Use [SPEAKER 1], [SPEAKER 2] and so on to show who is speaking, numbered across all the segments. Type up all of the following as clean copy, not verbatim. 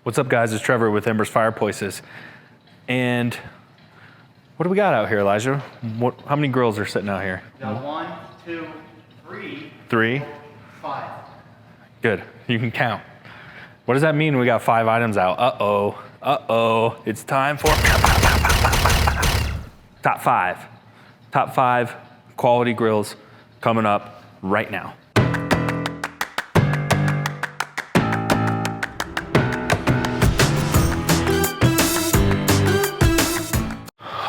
[SPEAKER 1] What's up, guys? It's Trevor with Embers Fireplaces. And what do we got out here, Elijah? How many grills are sitting out here?
[SPEAKER 2] Got 1, 2, 3.
[SPEAKER 1] 3?
[SPEAKER 2] 4, 5. Good.
[SPEAKER 1] You can count. What does that mean? We got 5 items out. Uh-oh. Uh-oh. It's time for top 5. Top 5 quality grills coming up right now.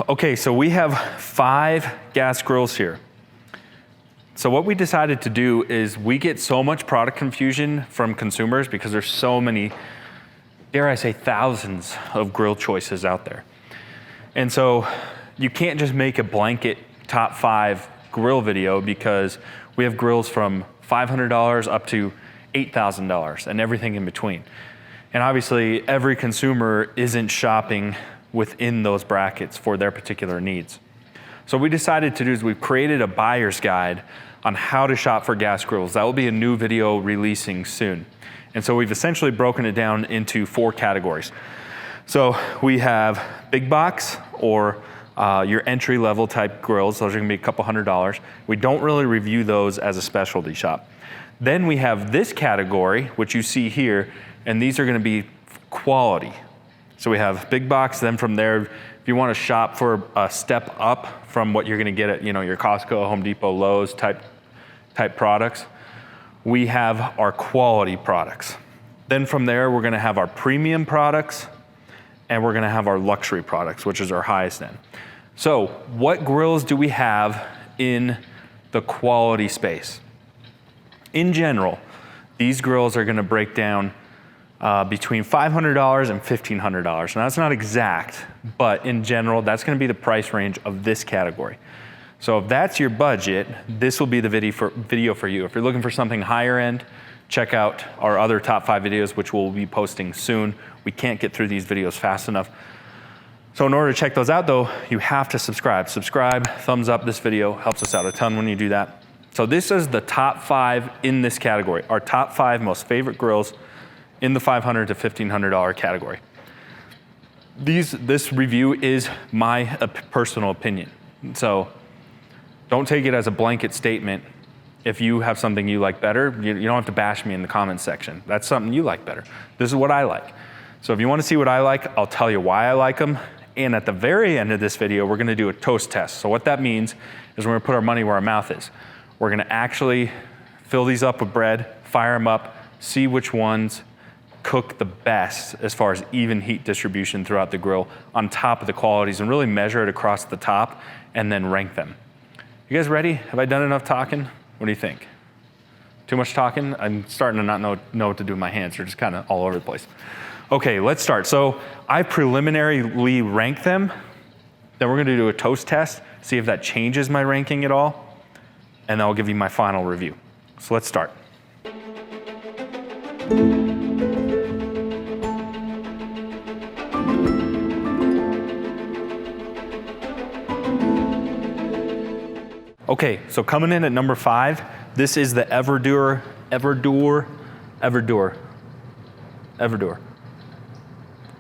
[SPEAKER 1] Okay, so we have 5 gas grills here. So what we decided to do is we get so much product confusion from consumers because there's so many, dare I say, thousands of grill choices out there. And so you can't just make a blanket top 5 grill video because we have grills from $500 up to $8,000 and everything in between. And obviously every consumer isn't shopping within those brackets for their particular needs. So what we decided to do is we've created a buyer's guide on how to shop for gas grills. That will be a new video releasing soon. And so we've essentially broken it down into 4 categories. So we have big box or your entry level type grills. Those are gonna be a couple $100s. We don't really review those as a specialty shop. Then we have this category, which you see here, and these are gonna be quality. So we have big box, then from there, if you want to shop for a step up from what you're going to get at, your Costco, Home Depot, Lowe's type products, we have our quality products. Then from there, we're going to have our premium products, and we're going to have our luxury products, which is our highest end. So what grills do we have in the quality space? In general, these grills are going to break down between $500 and $1,500. Now that's not exact, but in general, that's gonna be the price range of this category. So if that's your budget, this will be the video for you. If you're looking for something higher end, check out our other top 5 videos, which we'll be posting soon. We can't get through these videos fast enough. So in order to check those out though, you have to subscribe. Subscribe, thumbs up this video, helps us out a ton when you do that. So this is the top 5 in this category, our top 5 most favorite grills in the $500 to $1,500 category. This review is my personal opinion. So don't take it as a blanket statement. If you have something you like better, you don't have to bash me in the comments section. That's something you like better. This is what I like. So if you want to see what I like, I'll tell you why I like them. And at the very end of this video, we're gonna do a toast test. So what that means is we're gonna put our money where our mouth is. We're gonna actually fill these up with bread, fire them up, see which ones cook the best as far as even heat distribution throughout the grill on top of the qualities, and really measure it across the top and then rank them. You guys ready? Have I done enough talking? What do you think? Too much talking? I'm starting to not know what to do with my hands. They're just kind of all over the place. Okay, let's start. So I preliminarily rank them. Then we're gonna do a toast test, see if that changes my ranking at all. And then I'll give you my final review. So let's start. Okay, so coming in at number 5, this is the Everdure. You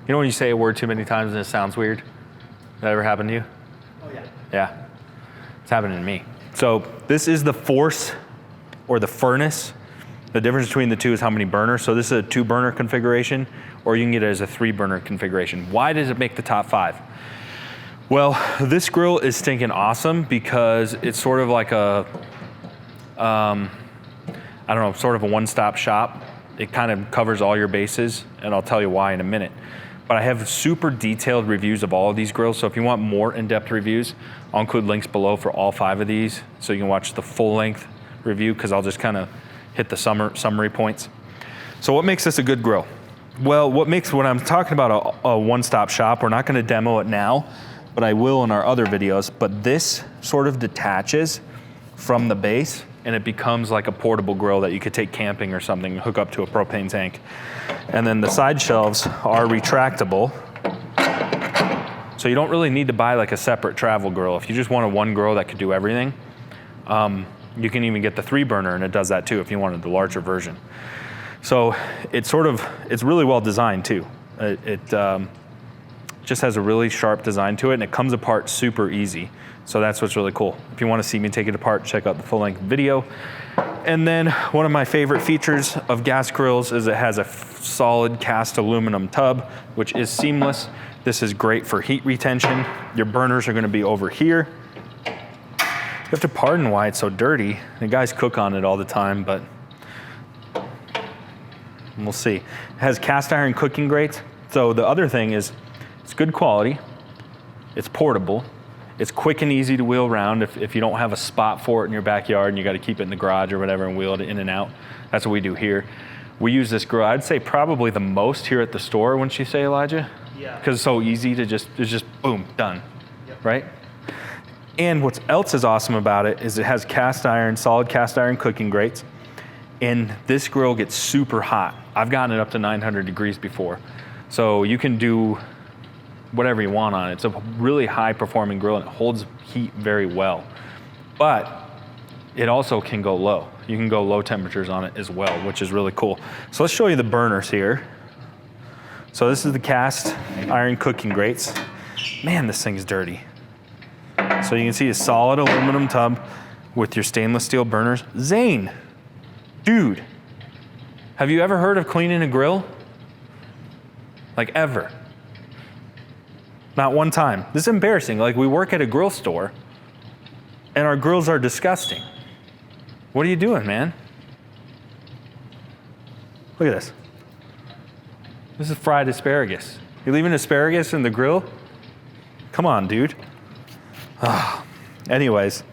[SPEAKER 1] know when you say a word too many times and it sounds weird? That ever happened to you?
[SPEAKER 2] Oh yeah.
[SPEAKER 1] Yeah, it's happening to me. So this is the force or the furnace. The difference between the two is how many burners. So this is a 2-burner configuration, or you can get it as a 3-burner configuration. Why does it make the top 5? Well, this grill is stinking awesome because it's sort of like a, sort of a one-stop shop. It kind of covers all your bases, and I'll tell you why in a minute. But I have super detailed reviews of all of these grills, so if you want more in-depth reviews, I'll include links below for all 5 of these, so you can watch the full-length review, because I'll just kind of hit the summary points. So what makes this a good grill? Well, when I'm talking about a one-stop shop, we're not gonna demo it now, but I will in our other videos, but this sort of detaches from the base and it becomes like a portable grill that you could take camping or something, hook up to a propane tank. And then the side shelves are retractable. So you don't really need to buy like a separate travel grill. If you just want a one grill that could do everything, you can even get the 3-burner and it does that too if you wanted the larger version. So it's really well designed too. It just has a really sharp design to it, and it comes apart super easy. So that's what's really cool. If you want to see me take it apart, check out the full-length video. And then one of my favorite features of gas grills is it has a solid cast aluminum tub, which is seamless. This is great for heat retention. Your burners are going to be over here. You have to pardon why it's so dirty. The guys cook on it all the time, but we'll see. It has cast iron cooking grates. So the other thing is it's good quality. It's portable. It's quick and easy to wheel around if you don't have a spot for it in your backyard and you got to keep it in the garage or whatever and wheel it in and out. That's what we do here. We use this grill, I'd say probably the most here at the store, wouldn't you say, Elijah?
[SPEAKER 2] Yeah.
[SPEAKER 1] Because it's so easy to it's just boom, done,
[SPEAKER 2] Yep.
[SPEAKER 1] right? And what else is awesome about it is it has solid cast iron cooking grates. And this grill gets super hot. I've gotten it up to 900 degrees before. So you can do whatever you want on it. It's a really high performing grill and it holds heat very well. But it also can go low. You can go low temperatures on it as well, which is really cool. So let's show you the burners here. So this is the cast iron cooking grates. Man, this thing's dirty. So you can see a solid aluminum tub with your stainless steel burners. Zane, dude, have you ever heard of cleaning a grill? Like ever? Not one time. This is embarrassing. Like, we work at a grill store and our grills are disgusting. What are you doing, man? Look at this. This is fried asparagus. You're leaving asparagus in the grill? Come on, dude. Anyways,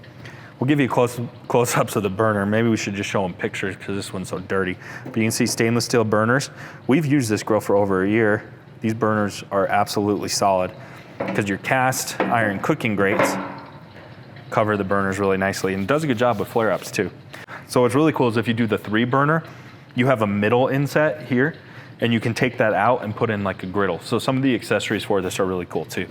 [SPEAKER 1] we'll give you close-ups of the burner. Maybe we should just show them pictures because this one's so dirty. But you can see stainless steel burners. We've used this grill for over a year. These burners are absolutely solid because your cast iron cooking grates cover the burners really nicely and does a good job with flare-ups too. So what's really cool is if you do the 3-burner, you have a middle inset here and you can take that out and put in like a griddle. So some of the accessories for this are really cool too.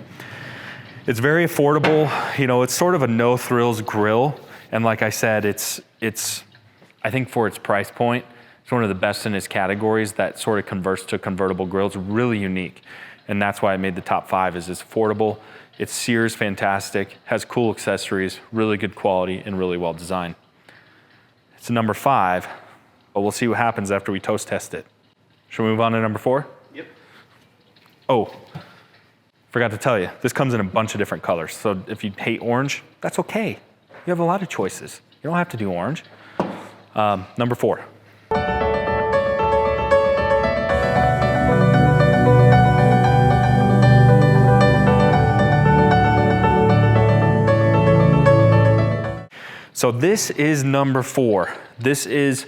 [SPEAKER 1] It's very affordable. You know, it's sort of a no thrills grill. And like I said, it's I think for its price point, it's one of the best in its categories that sort of converts to convertible grills, really unique. And that's why I made the top 5 is it's affordable, it sears fantastic, has cool accessories, really good quality, and really well designed. It's number 5, but we'll see what happens after we toast test it. Should we move on to number 4?
[SPEAKER 2] Yep.
[SPEAKER 1] Oh, forgot to tell you, this comes in a bunch of different colors. So if you hate orange, that's okay. You have a lot of choices. You don't have to do orange. Number 4. So this is number 4. This is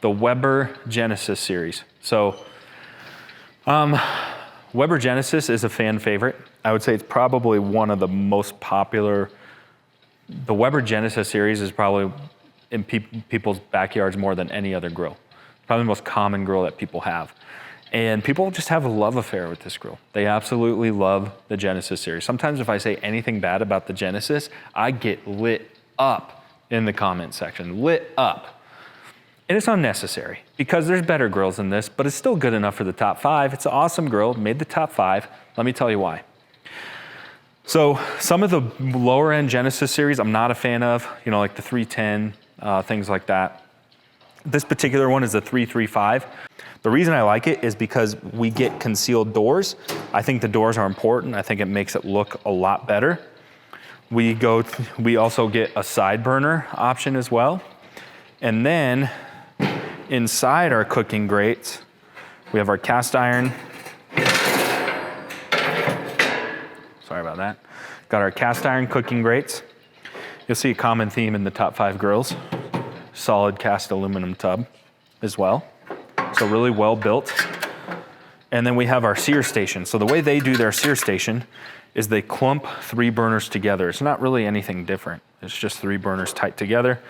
[SPEAKER 1] the Weber Genesis series. So Weber Genesis is a fan favorite. I would say it's probably one of the most popular. The Weber Genesis series is probably in people's backyards more than any other grill. Probably the most common grill that people have. And people just have a love affair with this grill. They absolutely love the Genesis series. Sometimes if I say anything bad about the Genesis, I get lit up in the comment section, lit up. And it's unnecessary because there's better grills than this, but it's still good enough for the top 5. It's an awesome grill, made the top 5. Let me tell you why. So some of the lower end Genesis series I'm not a fan of, you know, like the 310, things like that. This particular one is the 335. The reason I like it is because we get concealed doors. I think the doors are important. I think it makes it look a lot better. We also get a side burner option as well. And then inside our cooking grates, we have our cast iron. Sorry about that. Got our cast iron cooking grates. You'll see a common theme in the top 5 grills. Solid cast aluminum tub as well. So really well built. And then we have our sear station. So the way they do their sear station is they clump 3 burners together. It's not really anything different. It's just 3 burners tight together.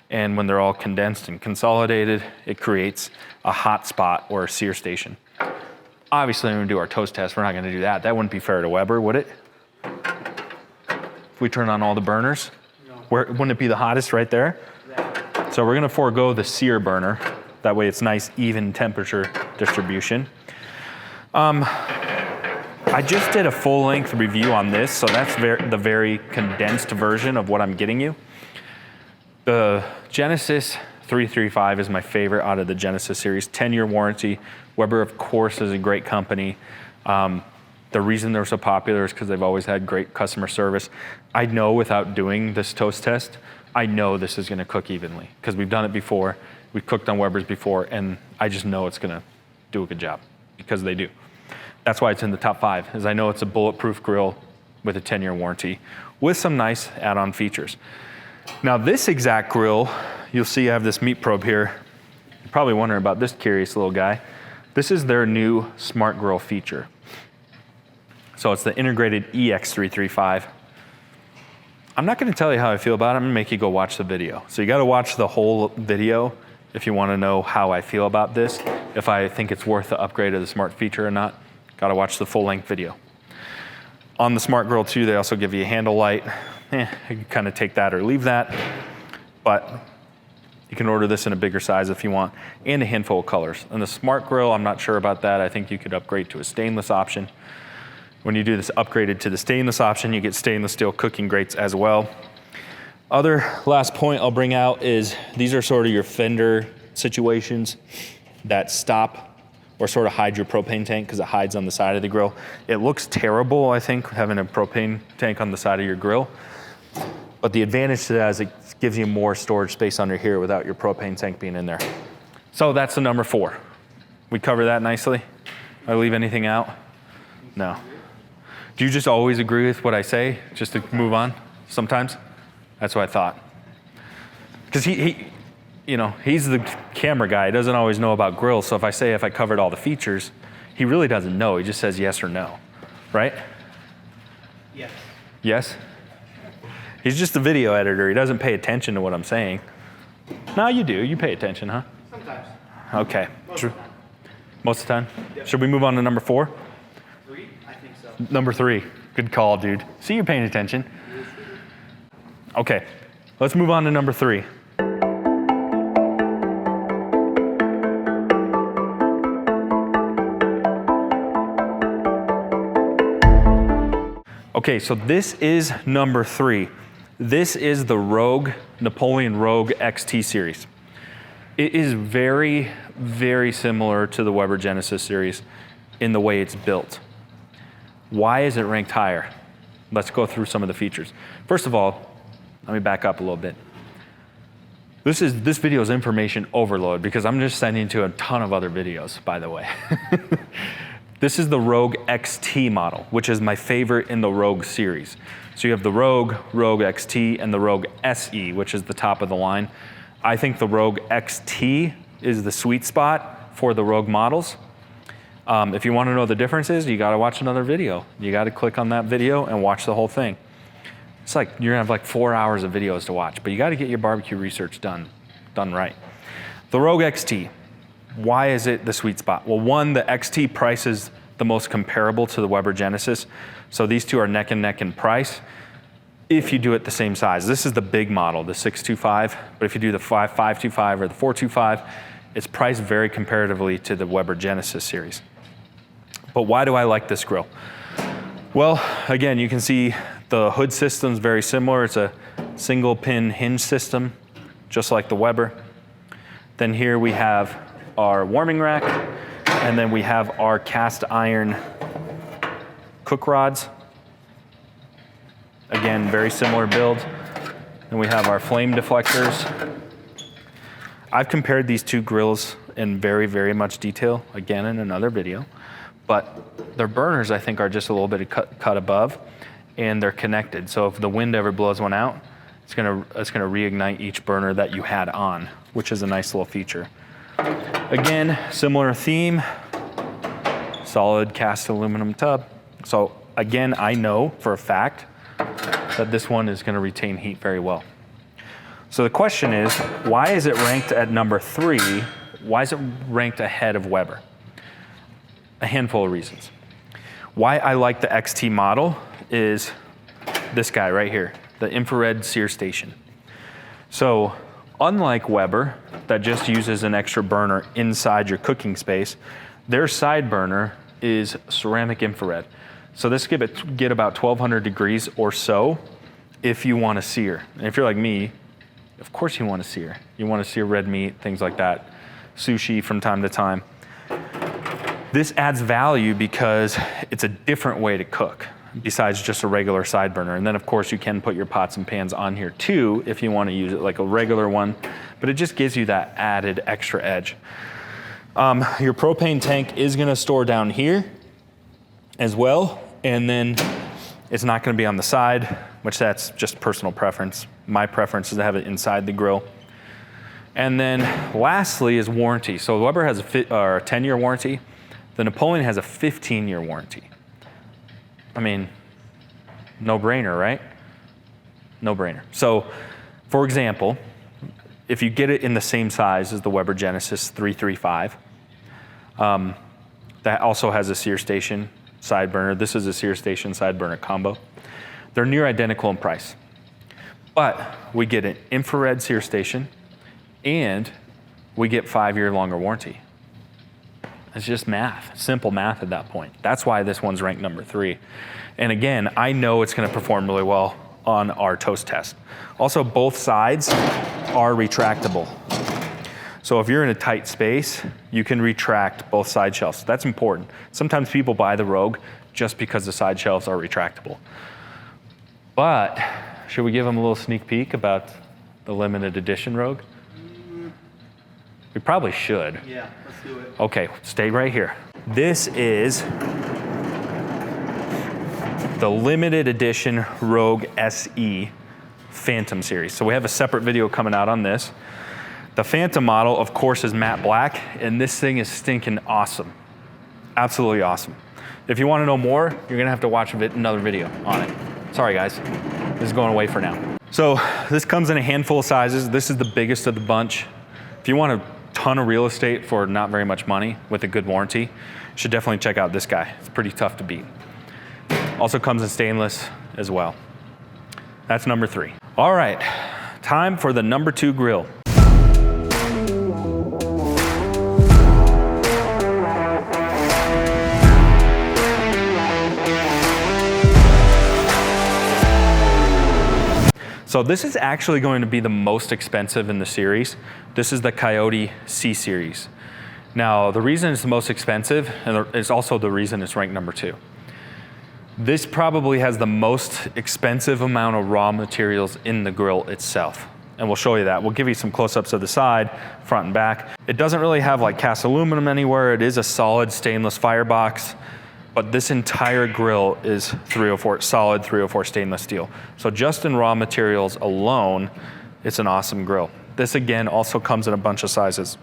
[SPEAKER 1] And when they're all condensed and consolidated, it creates a hot spot or a sear station. Obviously, when we do our toast test, we're not gonna do that. That wouldn't be fair to Weber, would it? If we turn on all the burners?
[SPEAKER 2] No.
[SPEAKER 1] Wouldn't it be the hottest right there?
[SPEAKER 2] Yeah.
[SPEAKER 1] So we're gonna forego the sear burner. That way it's nice, even temperature distribution. I just did a full-length review on this, so that's the very condensed version of what I'm getting you. The Genesis 335 is my favorite out of the Genesis series. 10-year warranty. Weber, of course, is a great company. The reason they're so popular is because they've always had great customer service. I know without doing this toast test, I know this is going to cook evenly because we've done it before. We've cooked on Weber's before, and I just know it's going to do a good job because they do. That's why it's in the top 5, is I know it's a bulletproof grill with a 10-year warranty with some nice add-on features. Now this exact grill, you'll see I have this meat probe here. You're probably wondering about this curious little guy. This is their new Smart Grill feature. So it's the integrated EX335. I'm not gonna tell you how I feel about it, I'm gonna make you go watch the video. So you gotta watch the whole video if you wanna know how I feel about this, if I think it's worth the upgrade of the Smart feature or not. Gotta watch the full length video. On the Smart Grill 2, they also give you a handle light. You can kind of take that or leave that, but you can order this in a bigger size if you want, and a handful of colors. And the Smart Grill, I'm not sure about that. I think you could upgrade to a stainless option. When you do this upgraded to the stainless option, you get stainless steel cooking grates as well. Other last point I'll bring out is these are sort of your fender situations that stop or sort of hide your propane tank because it hides on the side of the grill. It looks terrible, I think, having a propane tank on the side of your grill. But the advantage to that is it gives you more storage space under here without your propane tank being in there. So that's the number 4. We cover that nicely? I leave anything out? No. Do you just always agree with what I say, just to move on? Sometimes? That's what I thought. Because he's the camera guy. He doesn't always know about grills. So if I covered all the features, he really doesn't know. He just says yes or no, right?
[SPEAKER 2] Yes.
[SPEAKER 1] Yes? He's just a video editor. He doesn't pay attention to what I'm saying. No, you do. You pay attention, huh?
[SPEAKER 2] Sometimes.
[SPEAKER 1] Okay.
[SPEAKER 2] Most of the time.
[SPEAKER 1] Most of the time?
[SPEAKER 2] Yep.
[SPEAKER 1] Should we move on to number 4?
[SPEAKER 2] 3? I think so.
[SPEAKER 1] Number 3. Good call, dude. See, you're paying attention. Okay. Let's move on to number 3. Okay, so this is number 3. This is the Napoleon Rogue XT series. It is very, very similar to the Weber Genesis series in the way it's built. Why is it ranked higher? Let's go through some of the features. First of all, let me back up a little bit. This video is information overload because I'm just sending you to a ton of other videos, by the way. This is the Rogue XT model, which is my favorite in the Rogue series. So you have the Rogue XT, and the Rogue SE, which is the top of the line. I think the Rogue XT is the sweet spot for the Rogue models. If you want to know the differences, you got to watch another video. You got to click on that video and watch the whole thing. It's like you're gonna have like 4 hours of videos to watch, but you got to get your barbecue research done right. The Rogue XT. Why is it the sweet spot? Well, one, the XT price is the most comparable to the Weber Genesis. So these two are neck and neck in price if you do it the same size. This is the big model, the 625, but if you do the 525 or the 425, it's priced very comparatively to the Weber Genesis series. But why do I like this grill? Well, again, you can see the hood system's very similar. It's a single pin hinge system, just like the Weber. Then here we have our warming rack, and then we have our cast iron cook rods. Again, very similar build. And we have our flame deflectors. I've compared these two grills in very, very much detail, again in another video, but their burners I think are just a little bit cut above, and they're connected. So if the wind ever blows one out, it's gonna reignite each burner that you had on, which is a nice little feature. Again, similar theme, solid cast aluminum tub. So again, I know for a fact that this one is gonna retain heat very well. So the question is, why is it ranked at number 3? Why is it ranked ahead of Weber? A handful of reasons. Why I like the XT model is this guy right here, the infrared sear station. So unlike Weber, that just uses an extra burner inside your cooking space, their side burner is ceramic infrared. So this get about 1200 degrees or so if you want to sear. And if you're like me, of course you want to sear. You want to sear red meat, things like that, sushi from time to time. This adds value because it's a different way to cook besides just a regular side burner. And then of course you can put your pots and pans on here too if you want to use it like a regular one, but it just gives you that added extra edge. Your propane tank is gonna store down here as well, and then it's not gonna be on the side, which that's just personal preference. My preference is to have it inside the grill. And then lastly is warranty. So Weber has a 10-year warranty. The Napoleon has a 15-year warranty. I mean, no brainer, right? No brainer. So, for example, if you get it in the same size as the Weber Genesis 335, that also has a sear station side burner. This is a sear station side burner combo. They're near identical in price, but we get an infrared sear station and we get 5-year longer warranty. It's just math, simple math at that point. That's why this one's ranked number 3. And again, I know it's gonna perform really well on our toast test. Also, both sides are retractable. So if you're in a tight space, you can retract both side shelves. That's important. Sometimes people buy the Rogue just because the side shelves are retractable. But should we give them a little sneak peek about the limited edition Rogue? We probably should.
[SPEAKER 2] Yeah, let's do it.
[SPEAKER 1] Okay, stay right here. This is the limited edition Rogue SE Phantom series. So we have a separate video coming out on this. The Phantom model, of course, is matte black, and this thing is stinking awesome. Absolutely awesome. If you want to know more, you're gonna have to watch another video on it. Sorry guys, this is going away for now. So this comes in a handful of sizes. This is the biggest of the bunch. If you want a ton of real estate for not very much money with a good warranty, you should definitely check out this guy. It's pretty tough to beat. Also comes in stainless as well. That's number 3. All right, time for the number 2 grill. So this is actually going to be the most expensive in the series. This is the Coyote C series. Now, the reason it's the most expensive, and it's also the reason it's ranked number 2. This probably has the most expensive amount of raw materials in the grill itself. And we'll show you that. We'll give you some close-ups of the side, front and back. It doesn't really have like cast aluminum anywhere. It is a solid stainless firebox, but this entire grill is 304, solid 304 stainless steel. So just in raw materials alone, it's an awesome grill. This again also comes in a bunch of sizes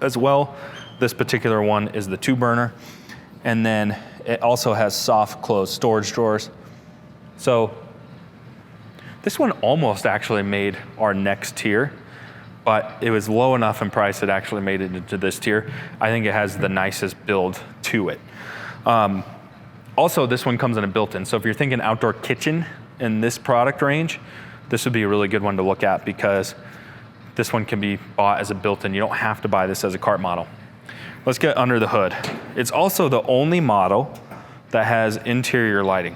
[SPEAKER 1] as well. This particular one is the 2-burner. And then it also has soft closed storage drawers. So this one almost actually made our next tier, but it was low enough in price it actually made it into this tier. I think it has the nicest build to it. Also, this one comes in a built-in. So if you're thinking outdoor kitchen in this product range, this would be a really good one to look at because this one can be bought as a built-in. You don't have to buy this as a cart model. Let's get under the hood. It's also the only model that has interior lighting.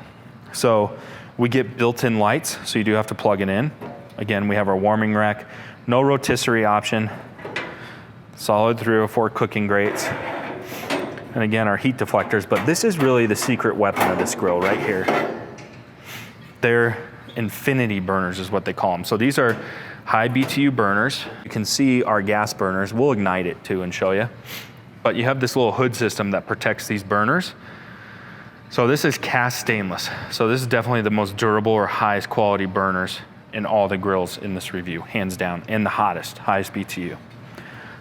[SPEAKER 1] So we get built-in lights, so you do have to plug it in. Again, we have our warming rack, no rotisserie option, solid 304 cooking grates, and again, our heat deflectors. But this is really the secret weapon of this grill right here. They're infinity burners is what they call them. So these are high BTU burners. You can see our gas burners. We'll ignite it too and show you. But you have this little hood system that protects these burners. So this is cast stainless. So this is definitely the most durable or highest quality burners in all the grills in this review, hands down, and the highest BTU.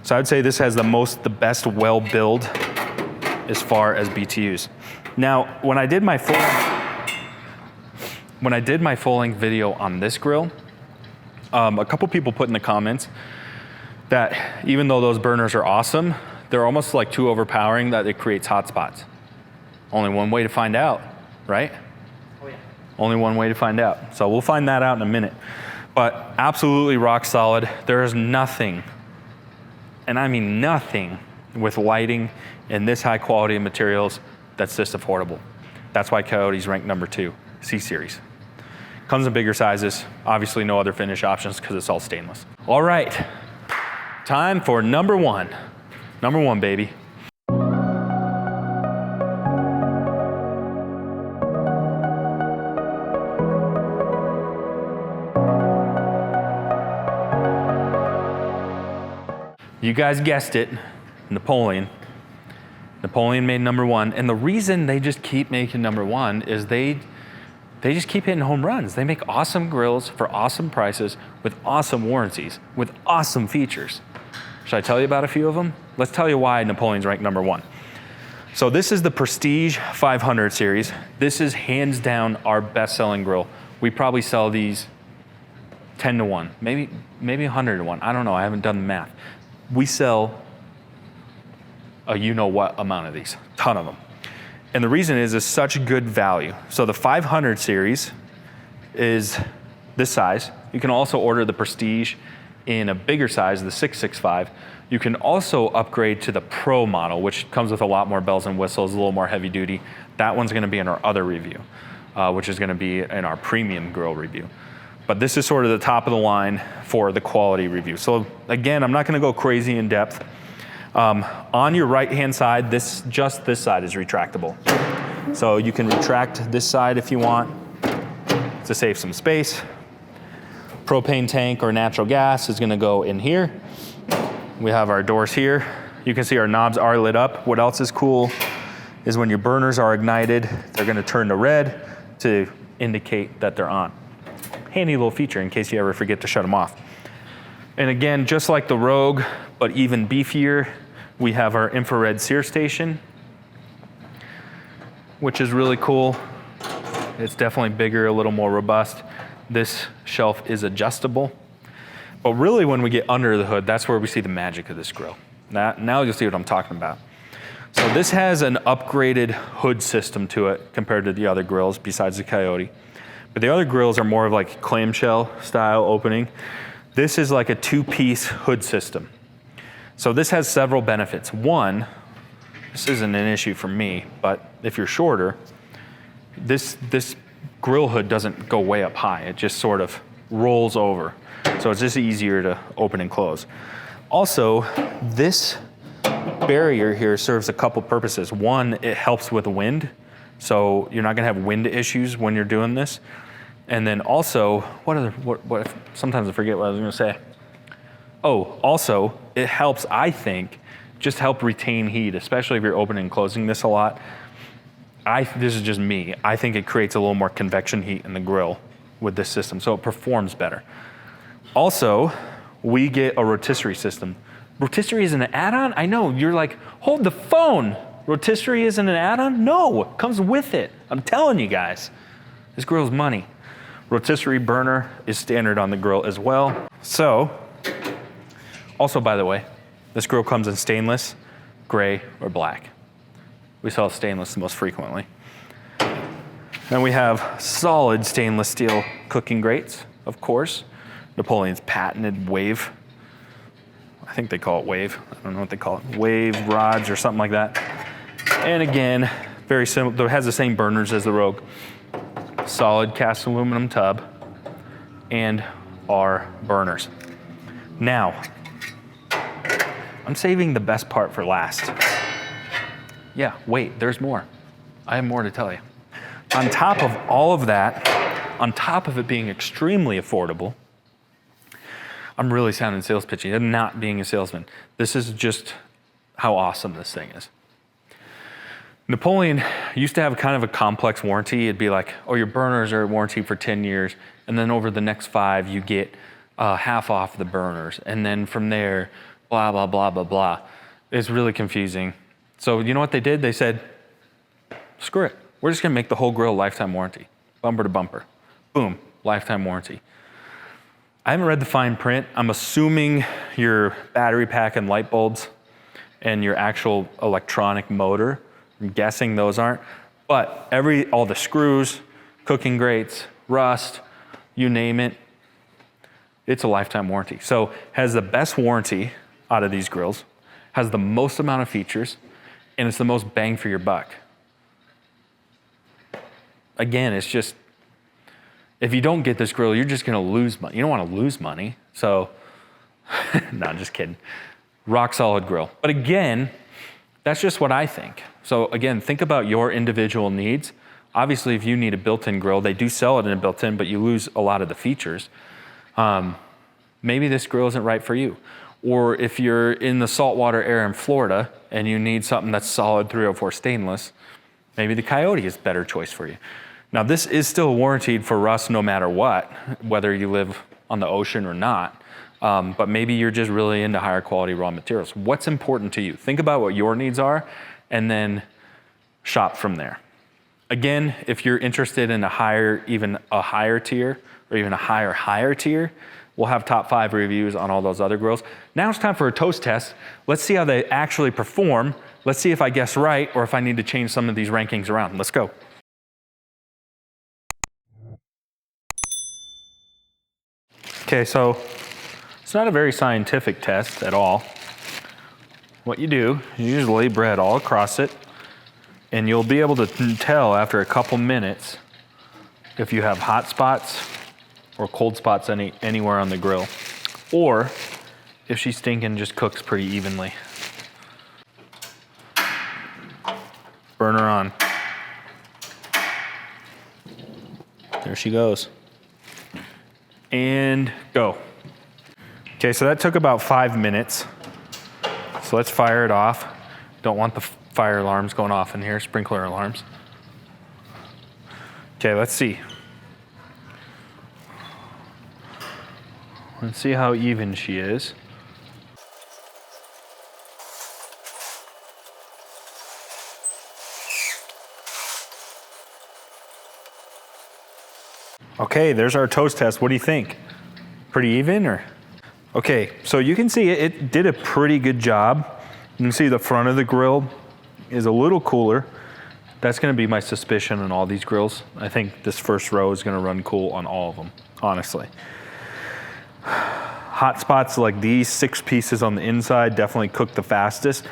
[SPEAKER 1] So I'd say this has the best well build as far as BTUs. Now, when I did my full length video on this grill, a couple people put in the comments that even though those burners are awesome, they're almost like too overpowering that it creates hot spots. Only one way to find out, right?
[SPEAKER 2] Oh yeah.
[SPEAKER 1] Only one way to find out. So we'll find that out in a minute. But absolutely rock solid. There is nothing, and I mean nothing, with lighting and this high quality of materials that's this affordable. That's why Coyote's ranked number 2, C series. Comes in bigger sizes, obviously no other finish options because it's all stainless. All right, time for number 1. Number 1, baby. You guys guessed it, Napoleon. Napoleon made number 1, and the reason they just keep making number 1 is they just keep hitting home runs. They make awesome grills for awesome prices with awesome warranties, with awesome features. Should I tell you about a few of them? Let's tell you why Napoleon's ranked number 1. So this is the Prestige 500 series. This is hands down our best-selling grill. We probably sell these 10 to 1, maybe 100 to 1. I don't know, I haven't done the math. We sell a you-know-what amount of these, ton of them. And the reason is it's such good value. So the 500 series is this size. You can also order the Prestige in a bigger size, the 665. You can also upgrade to the Pro model, which comes with a lot more bells and whistles, a little more heavy duty. That one's gonna be in our other review, which is gonna be in our premium grill review. But this is sort of the top of the line for the quality review. So again, I'm not gonna go crazy in depth. On your right-hand side, just this side is retractable. So you can retract this side if you want to save some space. Propane tank or natural gas is gonna go in here. We have our doors here. You can see our knobs are lit up. What else is cool is when your burners are ignited, they're gonna turn to red to indicate that they're on. Handy little feature in case you ever forget to shut them off. And again, just like the Rogue, but even beefier, we have our infrared sear station, which is really cool. It's definitely bigger, a little more robust. This shelf is adjustable. But really when we get under the hood, that's where we see the magic of this grill. Now you'll see what I'm talking about. So this has an upgraded hood system to it compared to the other grills besides the Coyote. But the other grills are more of like clamshell style opening. This is like a 2-piece hood system. So this has several benefits. One, this isn't an issue for me, but if you're shorter, this grill hood doesn't go way up high. It just sort of rolls over. So it's just easier to open and close. Also, this barrier here serves a couple purposes. One, it helps with wind. So you're not gonna have wind issues when you're doing this. And then also, sometimes I forget what I was gonna say. Oh, also, it helps, I think, just help retain heat, especially if you're opening and closing this a lot. This is just me. I think it creates a little more convection heat in the grill with this system, so it performs better. Also, we get a rotisserie system. Rotisserie is an add-on? I know, you're like, hold the phone. Rotisserie isn't an add-on? No, it comes with it. I'm telling you guys, this grill's money. Rotisserie burner is standard on the grill as well. So, also by the way, this grill comes in stainless, gray, or black. We sell stainless the most frequently. Then we have solid stainless steel cooking grates, of course. Napoleon's patented wave. I think they call it wave. I don't know what they call it. Wave rods or something like that. And again, very similar, it has the same burners as the Rogue. Solid cast aluminum tub and our burners. Now, I'm saving the best part for last. Yeah, wait, there's more. I have more to tell you. On top of all of that, on top of it being extremely affordable, I'm really sounding sales pitchy. I'm not being a salesman. This is just how awesome this thing is. Napoleon used to have kind of a complex warranty. It'd be like, oh, your burners are warranted for 10 years, and then over the next 5, you get half off the burners. And then from there, blah, blah, blah, blah, blah. It's really confusing. So you know what they did? They said, screw it. We're just gonna make the whole grill lifetime warranty, bumper to bumper. Boom, lifetime warranty. I haven't read the fine print. I'm assuming your battery pack and light bulbs and your actual electronic motor, I'm guessing those aren't, but all the screws, cooking grates, rust, you name it, it's a lifetime warranty. So has the best warranty out of these grills, has the most amount of features, and it's the most bang for your buck. again, it's just, if you don't get this grill, you're just gonna lose money. You don't wanna lose money. So, no, I'm just kidding. Rock solid grill. But again, that's just what I think. So again, think about your individual needs. Obviously, if you need a built-in grill, they do sell it in a built-in, but you lose a lot of the features. Maybe this grill isn't right for you. Or if you're in the saltwater area in Florida and you need something that's solid 304 stainless, maybe the Coyote is a better choice for you. Now, this is still warranted for rust no matter what, whether you live on the ocean or not. But maybe you're just really into higher quality raw materials. What's important to you? Think about what your needs are and then shop from there. Again, if you're interested in even a higher tier or even a higher tier, we'll have top 5 reviews on all those other grills. Now it's time for a toast test. Let's see how they actually perform. Let's see if I guess right or if I need to change some of these rankings around. Let's go. Okay, so it's not a very scientific test at all. What you do, you just lay bread all across it, and you'll be able to tell after a couple minutes if you have hot spots or cold spots anywhere on the grill, or if she stinking just cooks pretty evenly. Burner on. There she goes. And go. Okay, so that took about 5 minutes. So let's fire it off. Don't want the fire alarms going off in here, sprinkler alarms. Okay, let's see. Let's see how even she is. Okay, there's our toast test. What do you think? Pretty even or? Okay, so you can see it did a pretty good job. You can see the front of the grill is a little cooler. That's gonna be my suspicion on all these grills. I think this first row is gonna run cool on all of them, honestly. Hot spots like these 6 pieces on the inside definitely cook the fastest.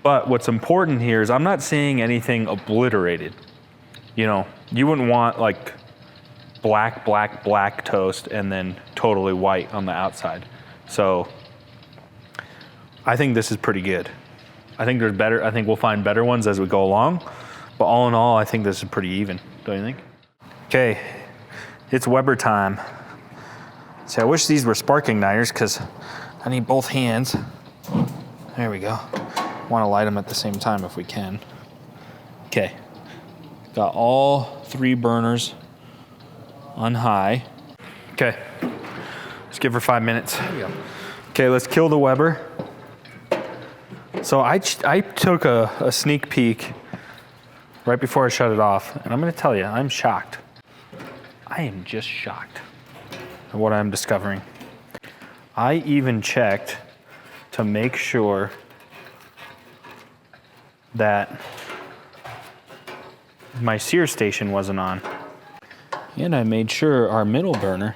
[SPEAKER 1] But what's important here is I'm not seeing anything obliterated. You know, you wouldn't want like black toast and then totally white on the outside. So I think this is pretty good. I think we'll find better ones as we go along. But all in all, I think this is pretty even, don't you think? Okay, it's Weber time. See, I wish these were spark igniters because I need both hands. There we go. Want to light them at the same time if we can. Okay, got all 3 burners on high. Okay, let's give her 5 minutes. There we go. Okay, let's kill the Weber. So I took a sneak peek right before I shut it off, and I'm gonna tell you, I'm shocked. I am just shocked at what I'm discovering. I even checked to make sure that my sear station wasn't on. And I made sure our middle burner,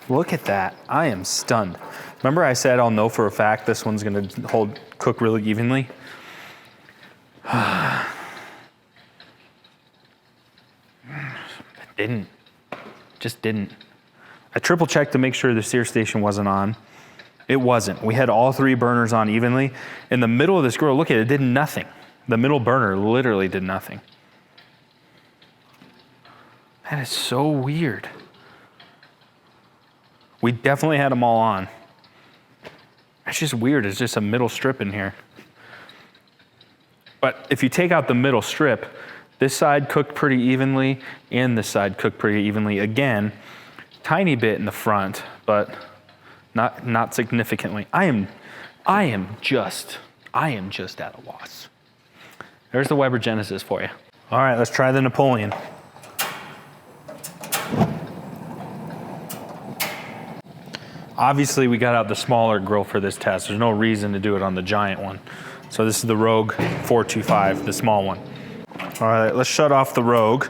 [SPEAKER 1] look at that, I am stunned. Remember I said I'll know for a fact this one's gonna cook really evenly? It didn't, just didn't. I triple checked to make sure the sear station wasn't on. It wasn't. We had all 3 burners on evenly. In the middle of this grill, look at it, it did nothing. The middle burner literally did nothing. That is so weird. We definitely had them all on. It's just weird, it's just a middle strip in here. But if you take out the middle strip, this side cooked pretty evenly and this side cooked pretty evenly. Again, tiny bit in the front, but not significantly. I am just at a loss. There's the Weber Genesis for you. All right, let's try the Napoleon. Obviously, we got out the smaller grill for this test. There's no reason to do it on the giant one. So this is the Rogue 425, the small one. All right, let's shut off the Rogue.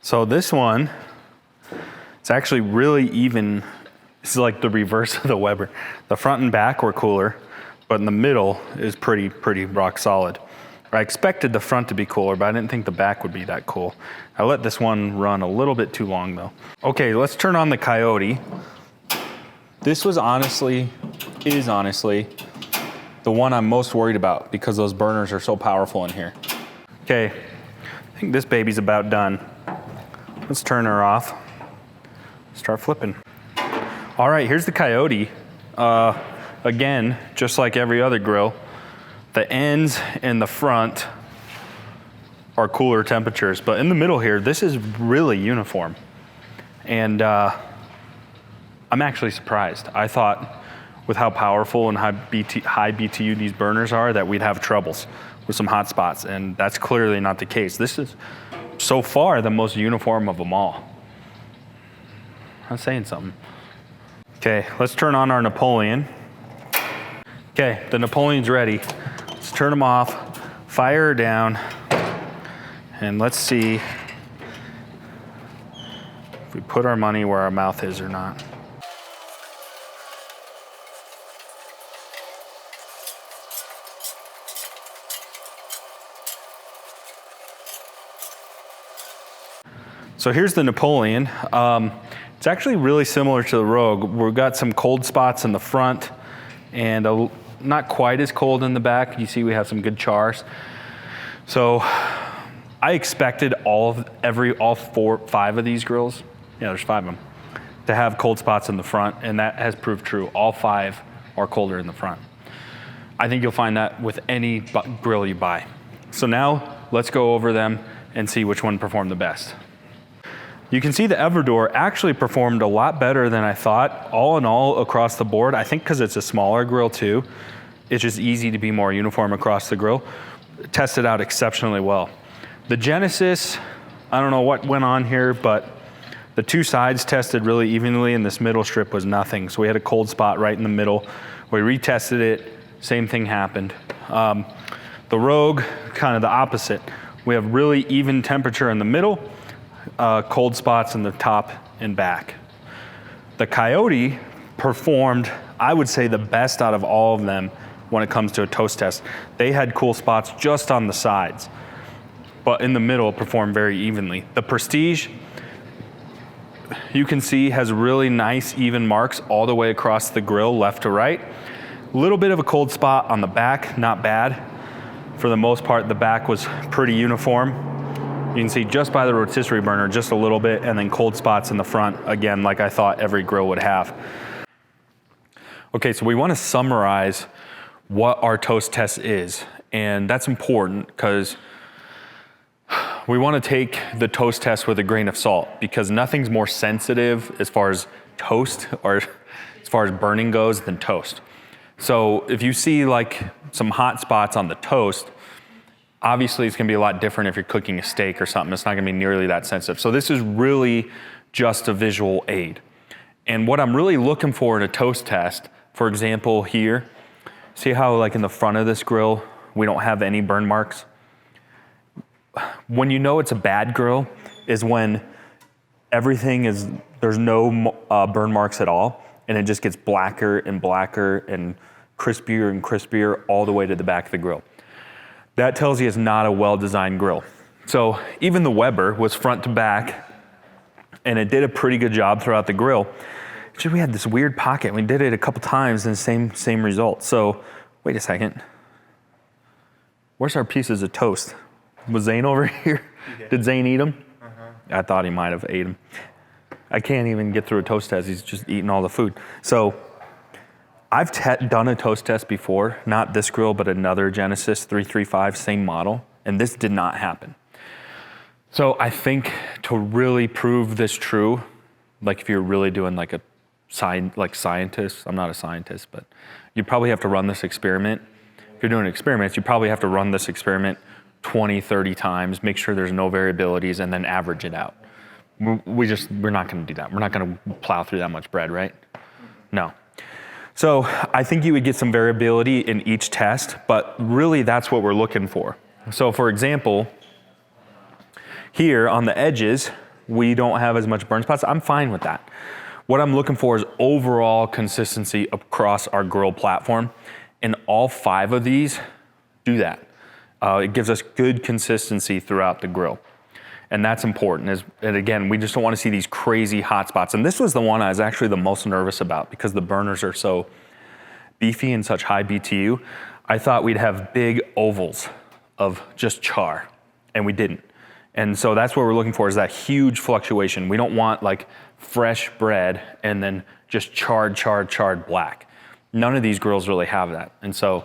[SPEAKER 1] So this one, it's actually really even This is like the reverse of the Weber. The front and back were cooler, but in the middle is pretty rock solid. I expected the front to be cooler, but I didn't think the back would be that cool. I let this one run a little bit too long though. Okay, let's turn on the Coyote. This is honestly the one I'm most worried about because those burners are so powerful in here. Okay, I think this baby's about done. Let's turn her off. Start flipping. All right, here's the Coyote. Again, just like every other grill, the ends and the front are cooler temperatures, but in the middle here, this is really uniform. And I'm actually surprised. I thought with how powerful and high BTU these burners are that we'd have troubles with some hot spots, and that's clearly not the case. This is so far the most uniform of them all. I'm saying something. Okay, let's turn on our Napoleon. Okay, the Napoleon's ready. Let's turn them off, fire her down, and let's see if we put our money where our mouth is or not. So here's the Napoleon. It's actually really similar to the Rogue. We've got some cold spots in the front and not quite as cold in the back. You see we have some good chars. So I expected all 5 of these grills, yeah, there's 5 of them, to have cold spots in the front, and that has proved true. All 5 are colder in the front. I think you'll find that with any grill you buy. So now let's go over them and see which one performed the best. You can see the Everdure actually performed a lot better than I thought, all in all across the board. I think because it's a smaller grill too, it's just easy to be more uniform across the grill. It tested out exceptionally well. The Genesis, I don't know what went on here, but the 2 sides tested really evenly and this middle strip was nothing. So we had a cold spot right in the middle. We retested it, same thing happened. The Rogue, kind of the opposite. We have really even temperature in the middle, cold spots in the top and back. The Coyote performed, I would say, the best out of all of them when it comes to a toast test. They had cool spots just on the sides, but in the middle it performed very evenly. The Prestige, you can see, has really nice even marks all the way across the grill, left to right. A little bit of a cold spot on the back, not bad. For the most part, the back was pretty uniform. You can see just by the rotisserie burner, just a little bit, and then cold spots in the front, again, like I thought every grill would have. Okay, so we want to summarize what our toast test is, and that's important because we want to take the toast test with a grain of salt because nothing's more sensitive as far as toast or as far as burning goes than toast. So if you see like some hot spots on the toast, obviously it's gonna be a lot different if you're cooking a steak or something. It's not gonna be nearly that sensitive. So this is really just a visual aid. And what I'm really looking for in a toast test, for example here, see how like in the front of this grill, we don't have any burn marks? When you know it's a bad grill is when there's no burn marks at all, and it just gets blacker and blacker and crispier all the way to the back of the grill. That tells you it's not a well-designed grill. So even the Weber was front to back, and it did a pretty good job throughout the grill. It's just we had this weird pocket. We did it a couple times and same result. So wait a second. Where's our pieces of toast? Was Zane over here? Did Zane eat them? I thought he might have ate them. I can't even get through a toast test. He's just eating all the food. So I've done a toast test before, not this grill, but another Genesis 335, same model, and this did not happen. So I think to really prove this true, like if you're really doing like a scientist, I'm not a scientist, but you probably have to run this experiment. If you're doing experiments, you probably have to run this experiment 20, 30 times, make sure there's no variabilities, and then average it out. We're not gonna do that. We're not gonna plow through that much bread, right? No. So I think you would get some variability in each test, but really that's what we're looking for. So for example, here on the edges, we don't have as much burn spots. I'm fine with that. What I'm looking for is overall consistency across our grill platform. And all 5 of these do that. It gives us good consistency throughout the grill. And that's important. And again, we just don't want to see these crazy hot spots. And this was the one I was actually the most nervous about because the burners are so beefy and such high BTU. I thought we'd have big ovals of just char, and we didn't. And so that's what we're looking for, is that huge fluctuation. We don't want like fresh bread and then just charred black. None of these grills really have that. And so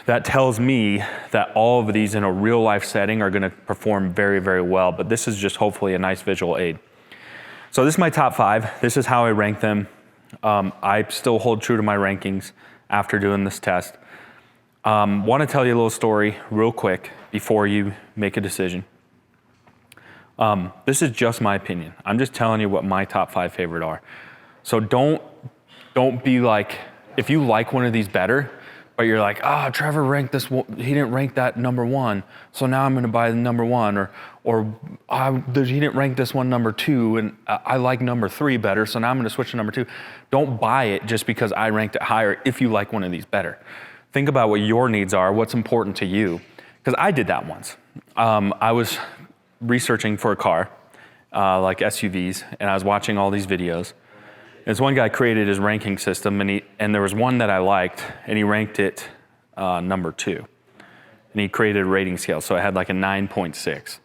[SPEAKER 1] that tells me that all of these in a real life setting are gonna perform very, very well, but this is just hopefully a nice visual aid. So this is my top 5. This is how I rank them. I still hold true to my rankings after doing this test. Want to tell you a little story real quick before you make a decision. This is just my opinion. I'm just telling you what my top 5 favorite are. So don't be like, if you like one of these better, but you're like, Trevor ranked this one, he didn't rank that number 1, so now I'm gonna buy the number 1, or he didn't rank this one number 2, and I like number 3 better, so now I'm gonna switch to number 2. Don't buy it just because I ranked it higher if you like one of these better. Think about what your needs are, what's important to you, because I did that once. I was researching for a car, like SUVs, and I was watching all these videos. This one guy created his ranking system, and there was one that I liked, and he ranked it number 2. And he created a rating scale, so it had like a 9.6.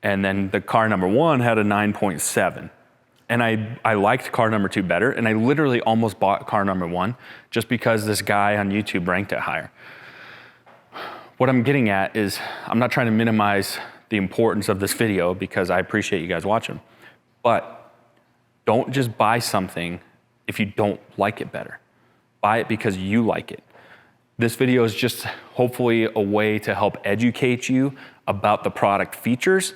[SPEAKER 1] And then the car number 1 had a 9.7. And I liked car number 2 better, and I literally almost bought car number 1 just because this guy on YouTube ranked it higher. What I'm getting at is, I'm not trying to minimize the importance of this video because I appreciate you guys watching, but don't just buy something if you don't like it better. Buy it because you like it. This video is just hopefully a way to help educate you about the product features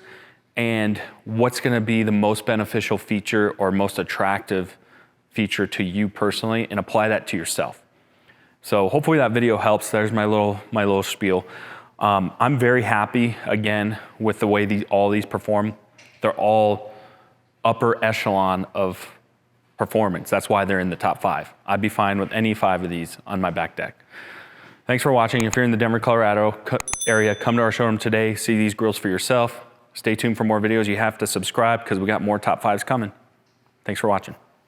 [SPEAKER 1] and what's gonna be the most beneficial feature or most attractive feature to you personally, and apply that to yourself. So hopefully that video helps. There's my little spiel. I'm very happy, again, with the way all these perform. They're all upper echelon of performance. That's why they're in the top 5. I'd be fine with any 5 of these on my back deck. Thanks for watching. If you're in the Denver, Colorado area, come to our showroom today, see these grills for yourself. Stay tuned for more videos. You have to subscribe because we got more top 5s coming. Thanks for watching.